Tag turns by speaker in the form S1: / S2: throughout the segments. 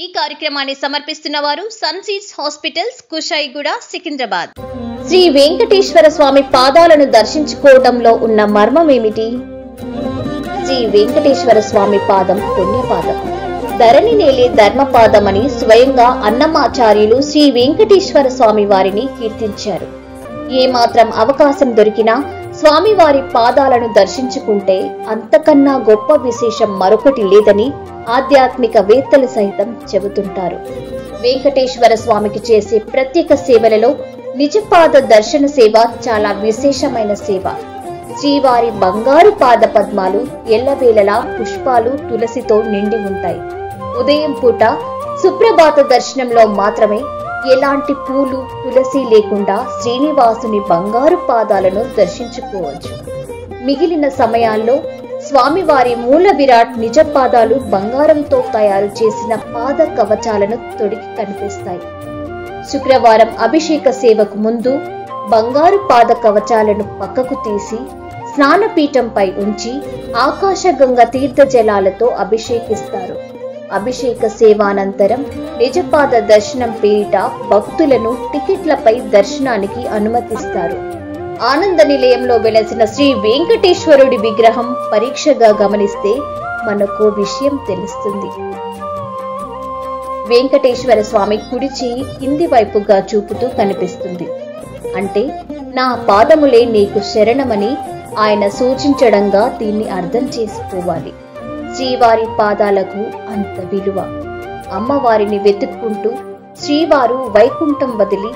S1: ఈ కార్యక్రమాన్ని సమర్పిస్తున్నవారు sun seeds hospitals, Kushaiguda, Secunderabad. Shri Venkateswara Swamy పాదాలను దర్శించుకోవడంలో ఉన్న మర్మం ఏమిటి? శ్రీ వెంకటేశ్వర స్వామి పాదం పుణ్యపాదం, ధరణి నేలే ధర్మపాదమని స్వయంగా అన్నమాచార్యులు శ్రీ వెంకటేశ్వర స్వామి వారిని కీర్తించారు. ఏమాత్రం అవకాశం దొరికినా స్వామివారి పాదాలను దర్శించుకుంటే అంతకన్నా గొప్ప విశేషం మరొకటి లేదని ఆధ్యాత్మిక వేత్తలు సైతం చెబుతుంటారు. వెంకటేశ్వర స్వామికి చేసే ప్రత్యేక సేవలలో నిజపాద దర్శన సేవ చాలా విశేషమైన సేవ. శ్రీవారి బంగారు పాద పద్మాలు ఎల్లవేళలా పుష్పాలు, తులసితో నిండి ఉంటాయి. ఉదయం పూట సుప్రభాత దర్శనంలో మాత్రమే ఎలాంటి పూలు, తులసి లేకుండా శ్రీనివాసుని బంగారు పాదాలను దర్శించుకోవచ్చు. మిగిలిన సమయాల్లో స్వామివారి మూల విరాట్ నిజ పాదాలు బంగారంతో తయారు చేసిన పాద కవచాలను తొడిగి కనిపిస్తాయి. శుక్రవారం అభిషేక సేవకు ముందు బంగారు పాద కవచాలను పక్కకు తీసి స్నానపీఠంపై ఉంచి ఆకాశగంగ తీర్థ జలాలతో అభిషేకిస్తారు. అభిషేక సేవానంతరం నిజపాద దర్శనం పేరిట భక్తులను టికెట్లపై దర్శనానికి అనుమతిస్తారు. ఆనంద నిలయంలో వెలసిన శ్రీ వెంకటేశ్వరుడి విగ్రహం పరీక్షగా గమనిస్తే మనకు విషయం తెలుస్తుంది. వెంకటేశ్వర స్వామి కుడి చేయి కింది వైపుగా చూపుతూ కనిపిస్తుంది. అంటే నా పాదములే నీకు శరణమని ఆయన సూచించడంగా దీన్ని అర్థం చేసుకోవాలి. శ్రీవారి పాదాలకు అంత విలువ. అమ్మవారిని వెతుక్కుంటూ శ్రీవారు వైకుంఠం వదిలి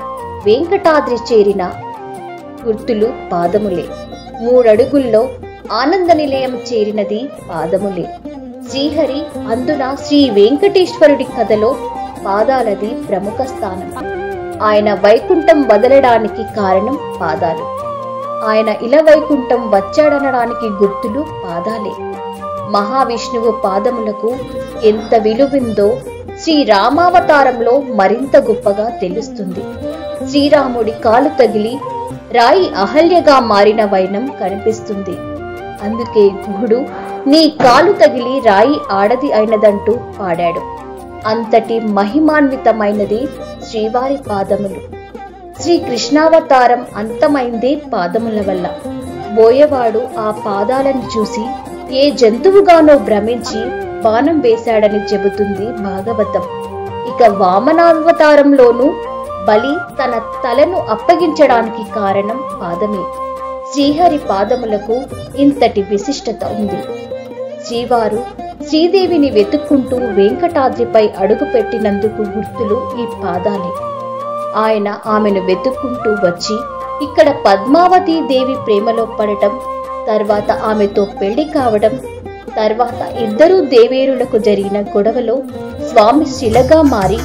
S1: వెంకటాద్రి చేరిన గుర్తులు పాదములే. 3 అడుగుల్లో ఆనంద నిలయం చేరినది పాదములే. శ్రీహరి అందున శ్రీ వెంకటేశ్వరుడి కథలో పాదాలది ప్రముఖ స్థానం. ఆయన వైకుంఠం వదలడానికి కారణం పాదాలు. ఆయన ఇలా వైకుంఠం వచ్చాడనడానికి గుర్తులు పాదాలే. మహావిష్ణువు పాదములకు ఎంత విలువిందో శ్రీరామావతారంలో మరింత గొప్పగా తెలుస్తుంది. శ్రీరాముడి కాలు తగిలి రాయి అహల్యగా మారిన వైనం కనిపిస్తుంది. అందుకే గుహుడు నీ కాలు తగిలి రాయి ఆడది అయినదంటూ పాడాడు. అంతటి మహిమాన్వితమైనది శ్రీవారి పాదములు. శ్రీకృష్ణావతారం అంతమైందే పాదముల వల్ల. బోయవాడు ఆ పాదాలను చూసి ఏ జంతువుగానో భ్రమించి బాణం వేశాడని చెబుతుంది భాగవతం. ఇక వామనావతారంలోనూ బలి తన తలను అప్పగించడానికి కారణం పాదమే. శ్రీహరి పాదములకు ఇంతటి విశిష్టత ఉంది. శ్రీవారు శ్రీదేవిని వెతుక్కుంటూ వెంకటాద్రిపై అడుగు పెట్టినందుకు గుర్తులు ఈ పాదాలే. ఆయన ఆమెను వెతుక్కుంటూ వచ్చి ఇక్కడ పద్మావతి దేవి ప్రేమలో పడటం, తర్వాత ఆమెతో పెళ్లి కావడం, తర్వాత ఇద్దరు దేవేరులకు జరిగిన గొడవలో స్వామి శిలగా మారి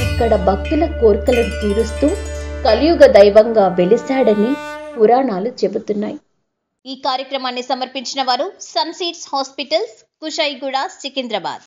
S1: ఇక్కడ భక్తుల కోరికలను తీరుస్తూ కలియుగ దైవంగా వెలిశాడని పురాణాలు చెబుతున్నాయి. ఈ కార్యక్రమాన్ని సమర్పించిన వారు Sun seeds hospitals, Kushaiguda, Secunderabad.